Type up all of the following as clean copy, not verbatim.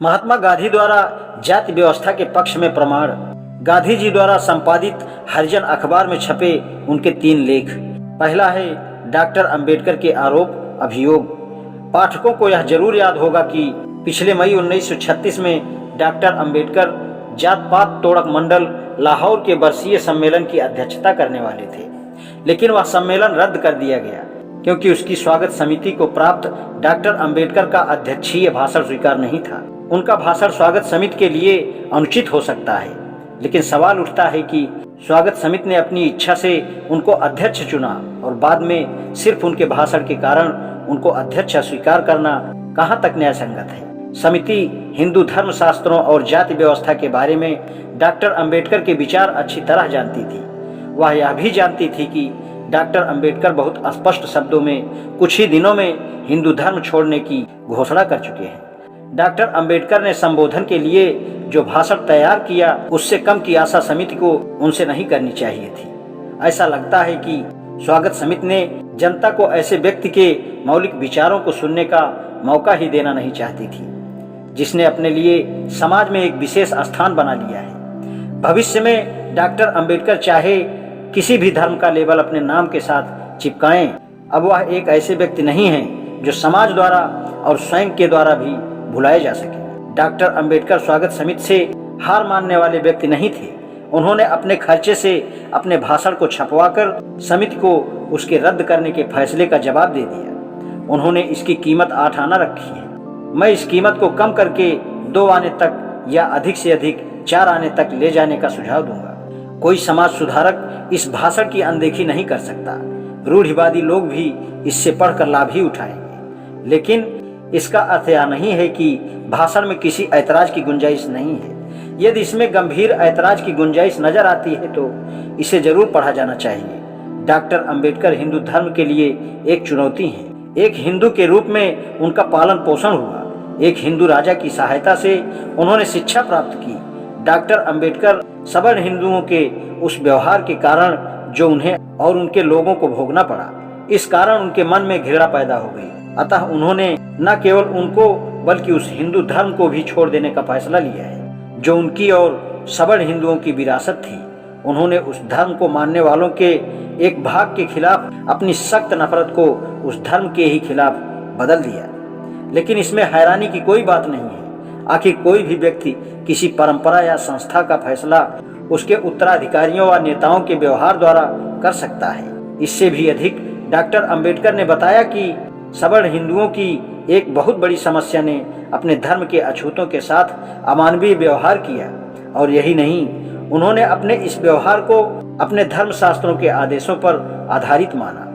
महात्मा गांधी द्वारा जाति व्यवस्था के पक्ष में प्रमाण। गांधी जी द्वारा संपादित हरिजन अखबार में छपे उनके 3 लेख। पहला है डॉक्टर अंबेडकर के आरोप अभियोग। पाठकों को यह जरूर याद होगा कि पिछले मई 1936 में डॉक्टर अंबेडकर जात पात तोड़क मंडल लाहौर के वर्षीय सम्मेलन की अध्यक्षता करने वाले थे, लेकिन वह सम्मेलन रद्द कर दिया गया क्योंकि उसकी स्वागत समिति को प्राप्त डॉक्टर अंबेडकर का अध्यक्षीय भाषण स्वीकार नहीं था। उनका भाषण स्वागत समिति के लिए अनुचित हो सकता है, लेकिन सवाल उठता है कि स्वागत समिति ने अपनी इच्छा से उनको अध्यक्ष चुना और बाद में सिर्फ उनके भाषण के कारण उनको अध्यक्ष स्वीकार करना कहाँ तक न्याय संगत है। समिति हिंदू धर्म शास्त्रों और जाति व्यवस्था के बारे में डॉक्टर अंबेडकर के विचार अच्छी तरह जानती थी। वह यह भी जानती थी कि डॉक्टर अंबेडकर बहुत स्पष्ट शब्दों में कुछ ही दिनों में हिंदू धर्म छोड़ने की घोषणा कर चुके हैं। डॉक्टर अंबेडकर ने संबोधन के लिए जो भाषण तैयार किया उससे कम की आशा समिति को उनसे नहीं करनी चाहिए थी। ऐसा लगता है कि स्वागत समिति ने जनता को ऐसे व्यक्ति के मौलिक विचारों को सुनने का मौका ही देना नहीं चाहती थी, जिसने अपने लिए समाज में एक विशेष स्थान बना लिया है। भविष्य में डॉक्टर अंबेडकर चाहे किसी भी धर्म का लेबल अपने नाम के साथ चिपकाएं, अब वह एक ऐसे व्यक्ति नहीं हैं जो समाज द्वारा और स्वयं के द्वारा भी भुलाए जा सके। डॉक्टर अंबेडकर स्वागत समिति से हार मानने वाले व्यक्ति नहीं थे। उन्होंने अपने खर्चे से अपने भाषण को छपवाकर समिति को उसके रद्द करने के फैसले का जवाब दे दिया। उन्होंने इसकी कीमत 8 आना रखी है। मैं इस कीमत को कम करके 2 आने तक या अधिक से अधिक 4 आने तक ले जाने का सुझाव दूंगा। कोई समाज सुधारक इस भाषण की अनदेखी नहीं कर सकता। रूढ़िवादी लोग भी इससे पढ़कर लाभ ही उठाएंगे, लेकिन इसका अर्थ यह नहीं है कि भाषण में किसी ऐतराज की गुंजाइश नहीं है। यदि इसमें गंभीर ऐतराज की गुंजाइश नजर आती है तो इसे जरूर पढ़ा जाना चाहिए। डॉक्टर अंबेडकर हिंदू धर्म के लिए एक चुनौती हैं। एक हिंदू के रूप में उनका पालन पोषण हुआ। एक हिंदू राजा की सहायता से उन्होंने शिक्षा प्राप्त की। डॉक्टर अंबेडकर सवर्ण हिंदुओं के उस व्यवहार के कारण जो उन्हें और उनके लोगों को भोगना पड़ा, इस कारण उनके मन में घृणा पैदा हो गई। अतः उन्होंने न केवल उनको बल्कि उस हिंदू धर्म को भी छोड़ देने का फैसला लिया है जो उनकी और सवर्ण हिंदुओं की विरासत थी। उन्होंने उस धर्म को मानने वालों के एक भाग के खिलाफ अपनी सख्त नफरत को उस धर्म के ही खिलाफ बदल दिया। लेकिन इसमें हैरानी की कोई बात नहीं है। आखिर कोई भी व्यक्ति किसी परंपरा या संस्था का फैसला उसके उत्तराधिकारियों व नेताओं के व्यवहार द्वारा कर सकता है। इससे भी अधिक डॉक्टर अंबेडकर ने बताया कि सवर्ण हिंदुओं की एक बहुत बड़ी समस्या ने अपने धर्म के अछूतों के साथ अमानवीय व्यवहार किया, और यही नहीं, उन्होंने अपने इस व्यवहार को अपने धर्म शास्त्रों के आदेशों पर आधारित माना।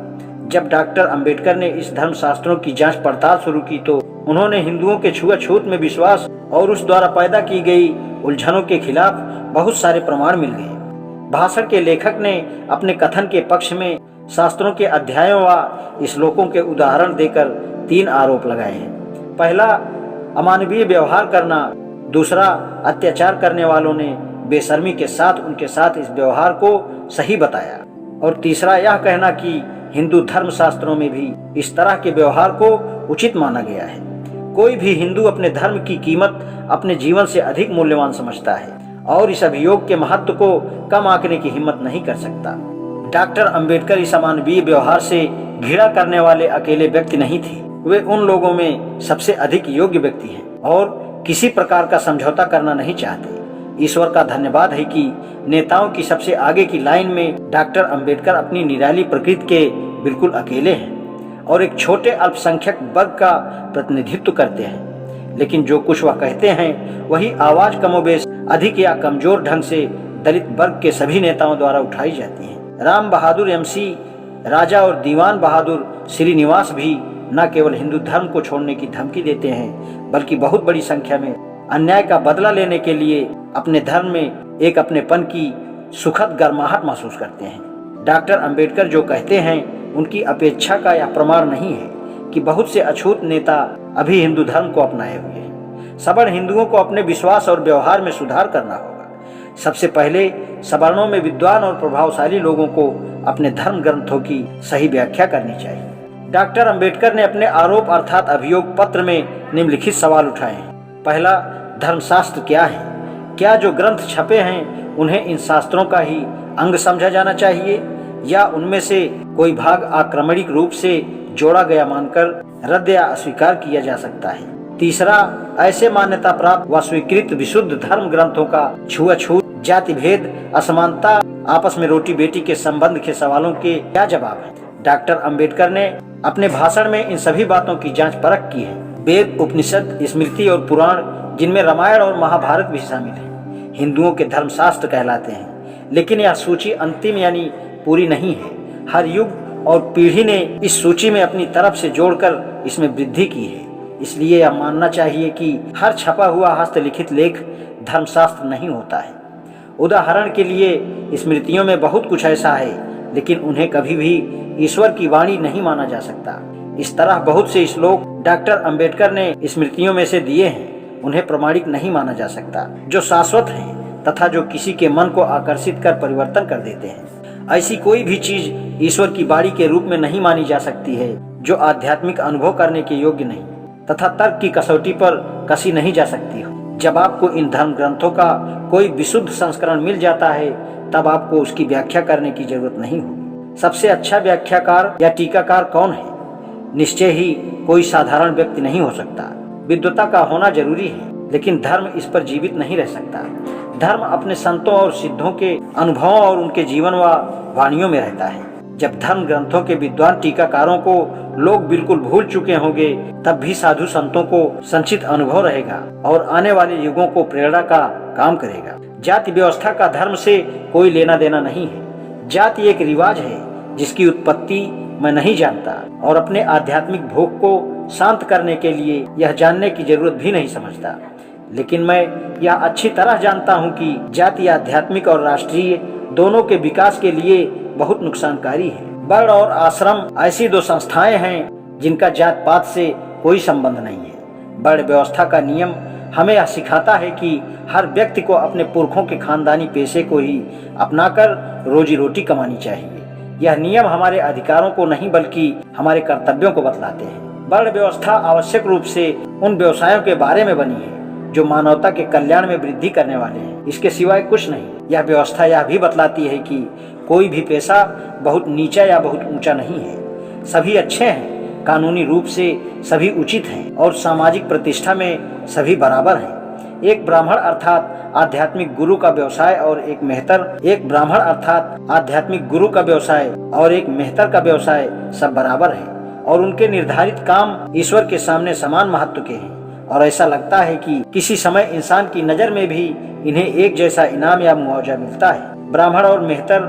जब डॉक्टर अंबेडकर ने इस धर्म शास्त्रों की जांच पड़ताल शुरू की तो उन्होंने हिंदुओं के छुआछूत में विश्वास और उस द्वारा पैदा की गई उलझनों के खिलाफ बहुत सारे प्रमाण मिल गए। भाषण के लेखक ने अपने कथन के पक्ष में शास्त्रों के अध्यायों व श्लोकों के उदाहरण देकर 3 आरोप लगाए हैं। पहला, अमानवीय व्यवहार करना। दूसरा, अत्याचार करने वालों ने बेशर्मी के साथ उनके साथ इस व्यवहार को सही बताया। और तीसरा, यह कहना कि हिंदू धर्म शास्त्रों में भी इस तरह के व्यवहार को उचित माना गया है। कोई भी हिंदू अपने धर्म की कीमत अपने जीवन से अधिक मूल्यवान समझता है और इस अभियोग के महत्व को कम आंकने की हिम्मत नहीं कर सकता। डॉक्टर अंबेडकर इस अमानवीय व्यवहार से घृणा करने वाले अकेले व्यक्ति नहीं थे। वे उन लोगों में सबसे अधिक योग्य व्यक्ति हैं और किसी प्रकार का समझौता करना नहीं चाहते। ईश्वर का धन्यवाद है कि नेताओं की सबसे आगे की लाइन में डॉक्टर अंबेडकर अपनी निराली प्रकृति के बिल्कुल अकेले हैं और एक छोटे अल्पसंख्यक वर्ग का प्रतिनिधित्व करते हैं। लेकिन जो कुछ वह कहते हैं वही आवाज कमोबेश अधिक या कमजोर ढंग से दलित वर्ग के सभी नेताओं द्वारा उठाई जाती है। राम बहादुर एमसी राजा और दीवान बहादुर श्रीनिवास भी न केवल हिंदू धर्म को छोड़ने की धमकी देते हैं बल्कि बहुत बड़ी संख्या में अन्याय का बदला लेने के लिए अपने धर्म में एक अपनेपन की सुखद गर्माहट महसूस करते हैं। डॉक्टर अंबेडकर जो कहते हैं उनकी अपेक्षा का यह प्रमाण नहीं है कि बहुत से अछूत नेता अभी हिंदू धर्म को अपनाए हुए हैं। सवर्ण हिंदुओं को अपने विश्वास और व्यवहार में सुधार करना होगा। सबसे पहले सवर्णों में विद्वान और प्रभावशाली लोगों को अपने धर्म ग्रंथों की सही व्याख्या करनी चाहिए। डॉक्टर अंबेडकर ने अपने आरोप अर्थात अभियोग पत्र में निम्नलिखित सवाल उठाए हैं। पहला, धर्मशास्त्र क्या है? क्या जो ग्रंथ छपे हैं उन्हें इन शास्त्रों का ही अंग समझा जाना चाहिए, या उनमें से कोई भाग आक्रमणिक रूप से जोड़ा गया मानकर रद्द या अस्वीकार किया जा सकता है? तीसरा, ऐसे मान्यता प्राप्त व स्वीकृत विशुद्ध धर्म ग्रंथों का छुआछूत, जाति भेद, असमानता, आपस में रोटी बेटी के संबंध के सवालों के क्या जवाब है? डॉक्टर अंबेडकर ने अपने भाषण में इन सभी बातों की जांच परख की है। वेद, उपनिषद, स्मृति और पुराण, जिनमें रामायण और महाभारत भी शामिल है, हिंदुओं के धर्मशास्त्र कहलाते हैं। लेकिन यह सूची अंतिम यानी पूरी नहीं है। हर युग और पीढ़ी ने इस सूची में अपनी तरफ से जोड़कर इसमें वृद्धि की है। इसलिए यह मानना चाहिए कि हर छपा हुआ हस्तलिखित लेख धर्मशास्त्र नहीं होता है। उदाहरण के लिए स्मृतियों में बहुत कुछ ऐसा है, लेकिन उन्हें कभी भी ईश्वर की वाणी नहीं माना जा सकता। इस तरह बहुत से श्लोक डॉक्टर अंबेडकर ने स्मृतियों में से दिए हैं, उन्हें प्रमाणिक नहीं माना जा सकता, जो शाश्वत हैं तथा जो किसी के मन को आकर्षित कर परिवर्तन कर देते हैं। ऐसी कोई भी चीज ईश्वर की वाणी के रूप में नहीं मानी जा सकती है जो आध्यात्मिक अनुभव करने के योग्य नहीं तथा तर्क की कसौटी पर कसी नहीं जा सकती हो। जब आपको इन धर्म ग्रंथों का कोई विशुद्ध संस्करण मिल जाता है, तब आपको उसकी व्याख्या करने की जरूरत नहीं होगी। सबसे अच्छा व्याख्याकार या टीकाकार कौन है? निश्चय ही कोई साधारण व्यक्ति नहीं हो सकता। विद्वता का होना जरूरी है, लेकिन धर्म इस पर जीवित नहीं रह सकता। धर्म अपने संतों और सिद्धों के अनुभवों और उनके जीवन व वाणियों में रहता है। जब धर्म ग्रंथों के विद्वान टीकाकारों को लोग बिल्कुल भूल चुके होंगे, तब भी साधु संतों को संचित अनुभव रहेगा और आने वाले युगों को प्रेरणा का काम करेगा। जाति व्यवस्था का धर्म से कोई लेना देना नहीं है। जाति एक रिवाज है जिसकी उत्पत्ति मैं नहीं जानता और अपने आध्यात्मिक भोग को शांत करने के लिए यह जानने की जरूरत भी नहीं समझता। लेकिन मैं यह अच्छी तरह जानता हूँ कि जाति आध्यात्मिक और राष्ट्रीय दोनों के विकास के लिए बहुत नुकसानकारी है। वर्ण और आश्रम ऐसी दो संस्थाएं हैं जिनका जात पात से कोई संबंध नहीं है। वर्ण व्यवस्था का नियम हमें यह सिखाता है कि हर व्यक्ति को अपने पुरखों के खानदानी पेशे को ही अपनाकर रोजी रोटी कमानी चाहिए। यह नियम हमारे अधिकारों को नहीं बल्कि हमारे कर्तव्यों को बतलाते हैं। वर्ण व्यवस्था आवश्यक रूप से उन व्यवसायों के बारे में बनी है जो मानवता के कल्याण में वृद्धि करने वाले हैं, इसके सिवाय कुछ नहीं। यह व्यवस्था यह भी बतलाती है कि कोई भी पेशा बहुत नीचा या बहुत ऊंचा नहीं है। सभी अच्छे हैं, कानूनी रूप से सभी उचित हैं और सामाजिक प्रतिष्ठा में सभी बराबर हैं। एक ब्राह्मण अर्थात आध्यात्मिक गुरु का व्यवसाय और एक ब्राह्मण अर्थात आध्यात्मिक गुरु का व्यवसाय और एक मेहतर का व्यवसाय सब बराबर है और उनके निर्धारित काम ईश्वर के सामने समान महत्व के हैं। और ऐसा लगता है कि किसी समय इंसान की नजर में भी इन्हें एक जैसा इनाम या मुआवजा मिलता है। ब्राह्मण और मेहतर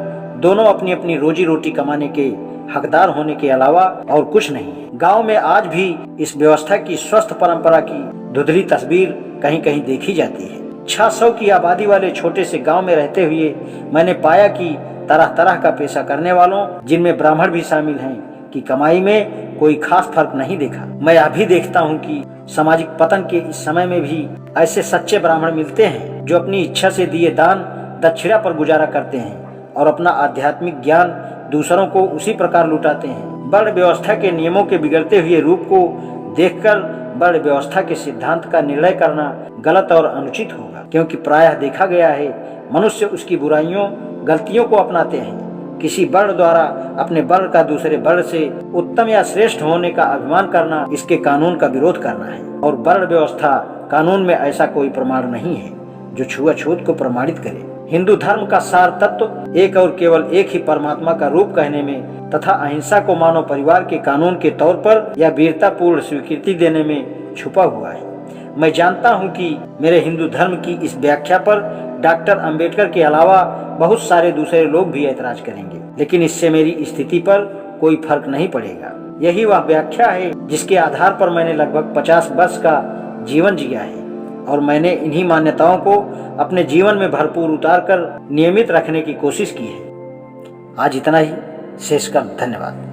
दोनों अपनी अपनी रोजी रोटी कमाने के हकदार होने के अलावा और कुछ नहीं है। गांव में आज भी इस व्यवस्था की स्वस्थ परंपरा की धुंधली तस्वीर कहीं कहीं देखी जाती है। 600 की आबादी वाले छोटे से गांव में रहते हुए मैंने पाया कि तरह तरह का पेशा करने वालों, जिनमें ब्राह्मण भी शामिल हैं, की कमाई में कोई खास फर्क नहीं देखा। मैं यह भी देखता हूँ कि सामाजिक पतन के इस समय में भी ऐसे सच्चे ब्राह्मण मिलते हैं जो अपनी इच्छा से दिए दान दक्षिणा पर गुजारा करते हैं और अपना आध्यात्मिक ज्ञान दूसरों को उसी प्रकार लुटाते हैं। वर्ण व्यवस्था के नियमों के बिगड़ते हुए रूप को देखकर वर्ण व्यवस्था के सिद्धांत का निर्णय करना गलत और अनुचित होगा, क्योंकि प्रायः देखा गया है मनुष्य उसकी बुराइयों गलतियों को अपनाते हैं। किसी वर्ण द्वारा अपने वर्ण का दूसरे वर्ण से उत्तम या श्रेष्ठ होने का अभिमान करना इसके कानून का विरोध करना है। और वर्ण व्यवस्था कानून में ऐसा कोई प्रमाण नहीं है जो छुआछूत को प्रमाणित करे। हिंदू धर्म का सार तत्व एक और केवल एक ही परमात्मा का रूप कहने में तथा अहिंसा को मानव परिवार के कानून के तौर पर या वीरता पूर्ण स्वीकृति देने में छुपा हुआ है। मैं जानता हूं कि मेरे हिंदू धर्म की इस व्याख्या पर डॉक्टर अंबेडकर के अलावा बहुत सारे दूसरे लोग भी ऐतराज करेंगे, लेकिन इससे मेरी स्थिति पर कोई फर्क नहीं पड़ेगा। यही वह व्याख्या है जिसके आधार पर मैंने लगभग 50 वर्ष का जीवन जिया है और मैंने इन्हीं मान्यताओं को अपने जीवन में भरपूर उतार कर नियमित रखने की कोशिश की है। आज इतना ही। शेष का धन्यवाद।